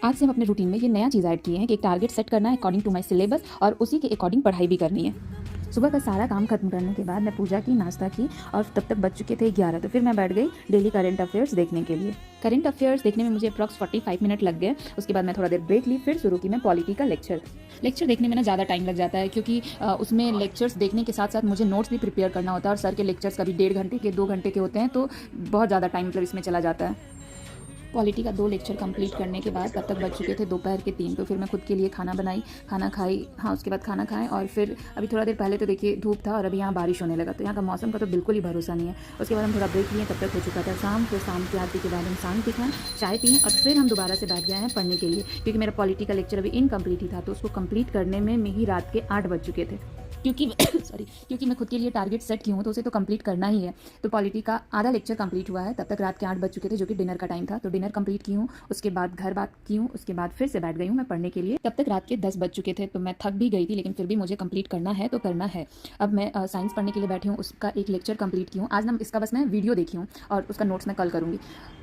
आज से हम अपने रूटीन में ये नया चीज़ ऐड किए हैं कि एक टारगेट सेट करना है अकॉर्डिंग टू माई सिलेबस और उसी के अकॉर्डिंग पढ़ाई भी करनी है। सुबह का सारा काम खत्म करने के बाद मैं पूजा की, नाश्ता की और तब तक बज चुके थे 11। तो फिर मैं बैठ गई डेली करंट अफेयर्स देखने के लिए। करंट अफेयर्स देखने में मुझे अप्रॉक्स 45 मिनट लग गए। उसके बाद मैं थोड़ा देर ब्रेक ली, फिर शुरू की मैं पॉलिटी का लेक्चर देखने में ना ज़्यादा टाइम लग जाता है क्योंकि उसमें लेक्चर्स देखने के साथ साथ मुझे नोट्स भी प्रिपेयर करना होता है और सर के लेक्चर्स कभी 1.5 घंटे के 2 घंटे के होते हैं, तो बहुत ज़्यादा टाइम मतलब इसमें चला जाता है। पॉलिटी का 2 लेक्चर कंप्लीट करने के बाद तब तक बज चुके थे दोपहर के 3। तो फिर मैं खुद के लिए खाना बनाई, खाना खाई, उसके बाद खाना खाएं और फिर अभी थोड़ा देर पहले तो देखिए धूप था और अभी यहाँ बारिश होने लगा, तो यहाँ का मौसम का तो बिल्कुल ही भरोसा नहीं है। उसके बाद हम थोड़ा ब्रेक लिए, तब तक हो चुका था शाम। फिर शाम की आरती के बाद हम शाम की खाएँ, चाय पिए और फिर हम दोबारा से बैठ गए हैं पढ़ने के लिए क्योंकि मेरा पॉलिटी का लेक्चर अभी इनकम्प्लीट ही था, तो उसको कंप्लीट करने में ही रात के 8 बज चुके थे। क्योंकि मैं खुद के लिए टारगेट सेट की हूँ तो उसे तो कंप्लीट करना ही है। तो पॉलिटी का आधा लेक्चर कंप्लीट हुआ है, तब तक रात के 8 बज चुके थे जो कि डिनर का टाइम था। तो डिनर कंप्लीट की हूँ, उसके बाद घर बात की हूँ, उसके बाद फिर से बैठ गई हूँ मैं पढ़ने के लिए। तब तक रात के 10 बज चुके थे, तो मैं थक भी गई थी लेकिन फिर भी मुझे कंप्लीट करना है तो करना है। अब मैं साइंस पढ़ने के लिए बैठी हूँ, उसका एक लेक्चर कंप्लीट की हूँ। आज ना इसका बस मैं वीडियो देखी हूँ और उसका नोट्स मैं कल करूँगी।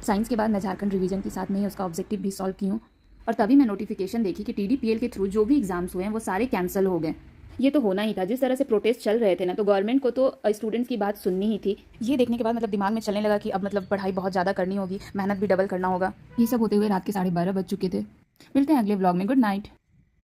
साइंस के बाद मैं झारखंड रिवीजन के साथ में ही उसका ऑब्जेक्टिव भी सॉल्व की हूँ और तभी मैं नोटिफिकेशन देखी कि TDPL के थ्रू जो भी एग्जाम्स हुए हैं वो सारे कैंसिल हो गए। ये तो होना ही था, जिस तरह से प्रोटेस्ट चल रहे थे ना, तो गवर्नमेंट को तो स्टूडेंट्स की बात सुननी ही थी। ये देखने के बाद मतलब दिमाग में चलने लगा कि अब मतलब पढ़ाई बहुत ज़्यादा करनी होगी, मेहनत भी डबल करना होगा। ये सब होते हुए रात के 12:30 बज चुके थे। मिलते हैं अगले व्लॉग में। Good night.